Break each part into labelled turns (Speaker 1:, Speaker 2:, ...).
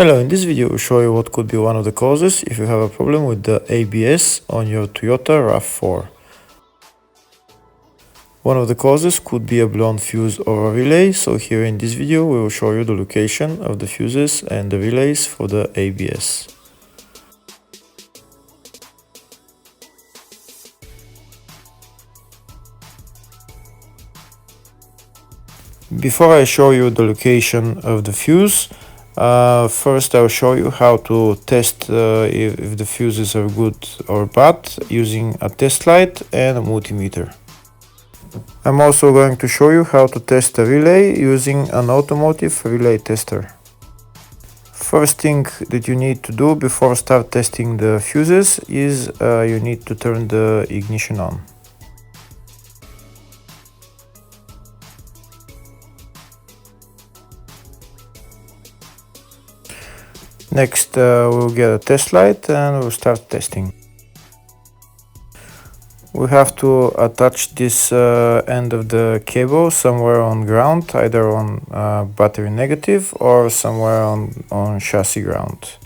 Speaker 1: Hello, in this video we'll show you what could be one of the causes if you have a problem with the ABS on your Toyota RAV4. One of the causes could be a blown fuse or a relay, so here in this video we will show you the location of the fuses and the relays for the ABS. Before I show you the location of the fuse, first I'll show you how to test if the fuses are good or bad using a test light and a multimeter. I'm also going to show you how to test a relay using an automotive relay tester. First thing that you need to do before start testing the fuses is you need to turn the ignition on. Next we'll get a test light and we'll start testing. We have to attach this end of the cable somewhere on ground, either on battery negative or somewhere on chassis ground.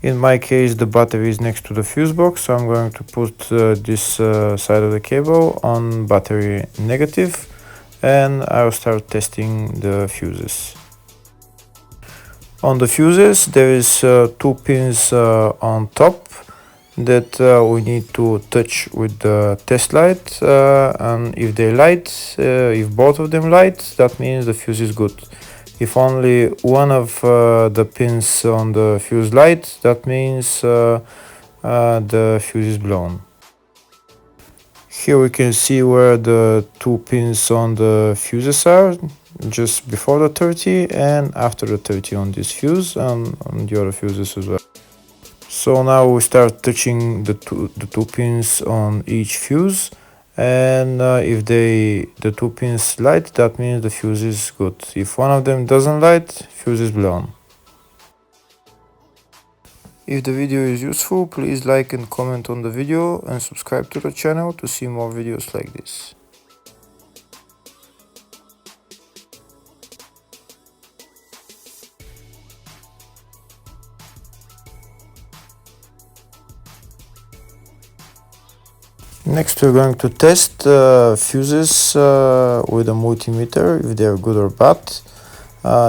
Speaker 1: In my case the battery is next to the fuse box, so I'm going to put this side of the cable on battery negative and I'll start testing the fuses. On the fuses there is two pins on top that we need to touch with the test light, and if they light, if both of them light, that means the fuse is good. If only one of the pins on the fuse light, that means the fuse is blown. Here we can see where the two pins on the fuses are, just before the 30 and after the 30 on this fuse and on the other fuses as well. So now we start touching the two pins on each fuse, and if the two pins light, that means the fuse is good. If one of them doesn't light, fuse is blown. If the video is useful, please like and comment on the video and subscribe to the channel to see more videos like this. Next we're going to test fuses with a multimeter, if they are good or bad.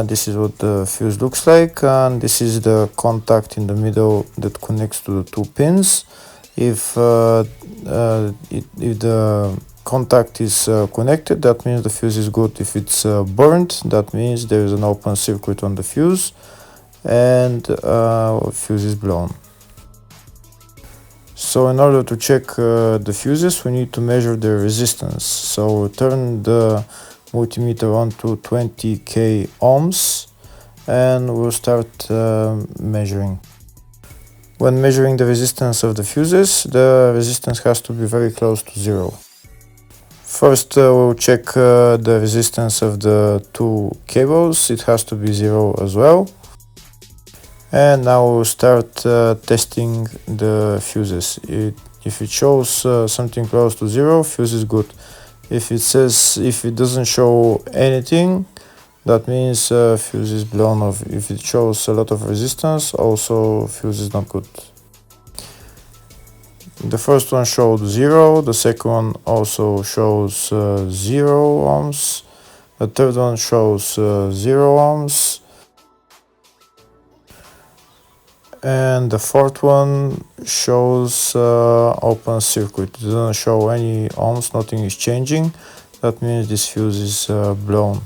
Speaker 1: This is what the fuse looks like, and this is the contact in the middle that connects to the two pins. If the contact is connected, that means the fuse is good. If it's burnt, that means there is an open circuit on the fuse and fuse is blown. So in order to check the fuses, we need to measure the resistance. So turn the multimeter on to 20k ohms and we'll start measuring. When measuring the resistance of the fuses, the resistance has to be very close to zero. First we'll check the resistance of the two cables. It has to be zero as well. And now we'll start testing the fuses. If it shows something close to zero, fuse is good. If it doesn't show anything, that means fuse is blown off. If it shows a lot of resistance, also fuse is not good. The first one showed 0, the second one also shows 0 ohms, the third one shows 0 ohms, and the fourth one shows open circuit. It doesn't show any ohms, nothing is changing. That means this fuse is blown.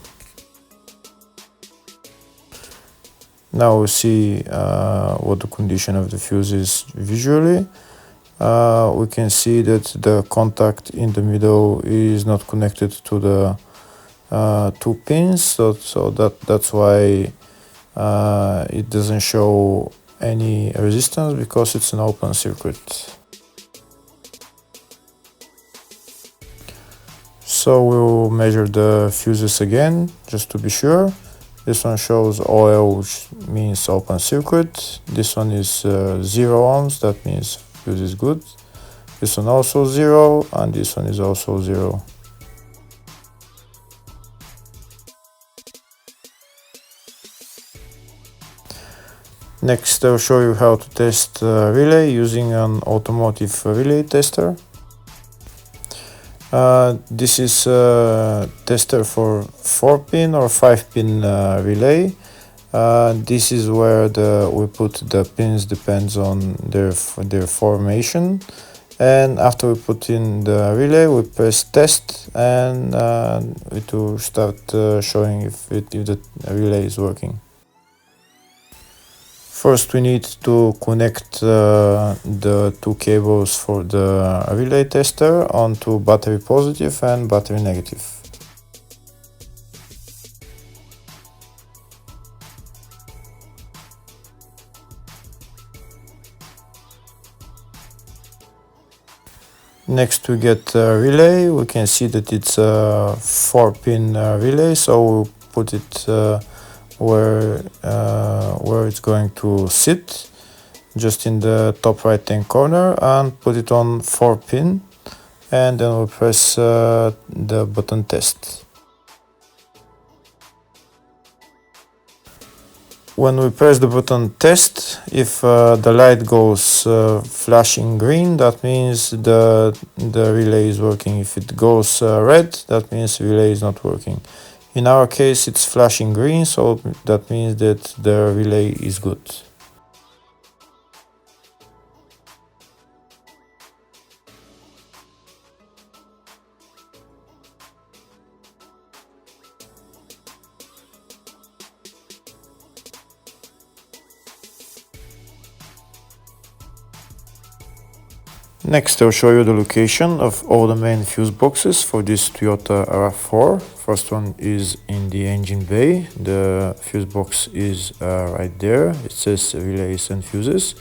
Speaker 1: Now we see what the condition of the fuse is visually. We can see that the contact in the middle is not connected to the two pins, so that's why it doesn't show any resistance, because it's an open circuit. So we'll measure the fuses again just to be sure. This one shows OL, which means open circuit. This one is 0 ohms, that means fuse is good. This one also 0, and this one is also 0. Next, I'll show you how to test relay using an automotive relay tester. This is a tester for 4-pin or 5-pin relay. This is where we put the pins, depends on their formation. And after we put in the relay, we press test, and it will start showing if the relay is working. First, we need to connect the two cables for the relay tester onto battery positive and battery negative. Next, we get a relay. We can see that it's a 4-pin relay, so we'll put it where it's going to sit, just in the top right hand corner, and put it on 4-pin, and then we'll press the button test. When we press the button test, if the light goes flashing green, that means the relay is working. If it goes red, that means the relay is not working. In our case, it's flashing green, so that means that the relay is good. Next, I'll show you the location of all the main fuse boxes for this Toyota RAV4. First one is in the engine bay. The fuse box is right there. It says relays and fuses.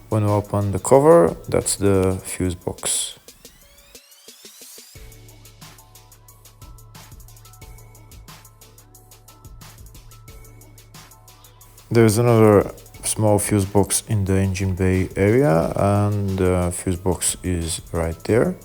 Speaker 1: When we open the cover, that's the fuse box. There's another small fuse box in the engine bay area, and the fuse box is right there.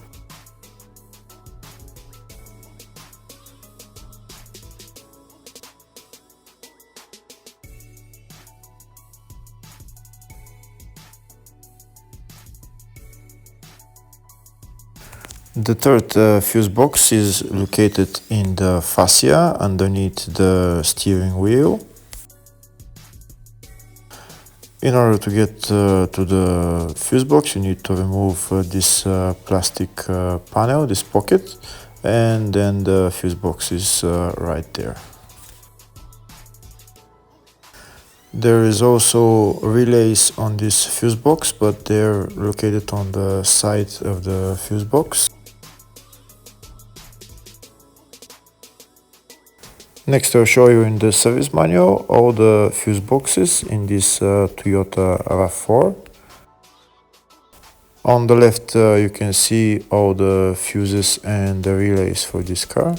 Speaker 1: The third fuse box is located in the fascia underneath the steering wheel. In order to get to the fuse box, you need to remove this plastic panel, this pocket, and then the fuse box is right there. There is also relays on this fuse box, but they're located on the side of the fuse box. Next, I'll show you in the service manual all the fuse boxes in this Toyota RAV4. On the left, you can see all the fuses and the relays for this car.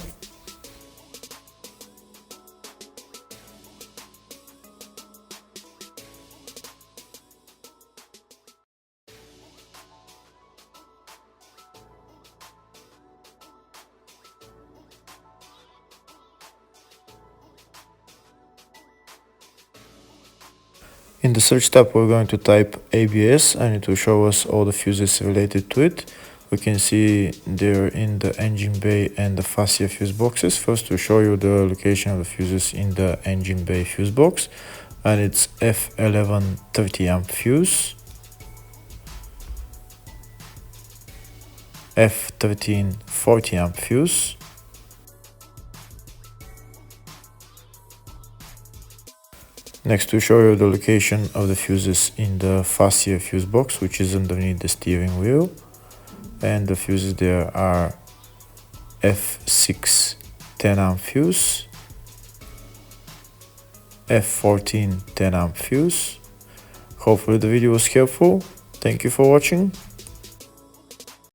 Speaker 1: In the search tab, we're going to type ABS, and it will show us all the fuses related to it. We can see they're in the engine bay and the fascia fuse boxes. First, to show you the location of the fuses in the engine bay fuse box, and it's F11 30 amp fuse, F13 40 amp fuse, Next, to show you the location of the fuses in the fascia fuse box, which is underneath the steering wheel. And the fuses there are F6 10 amp fuse, F14 10 amp fuse. Hopefully the video was helpful. Thank you for watching.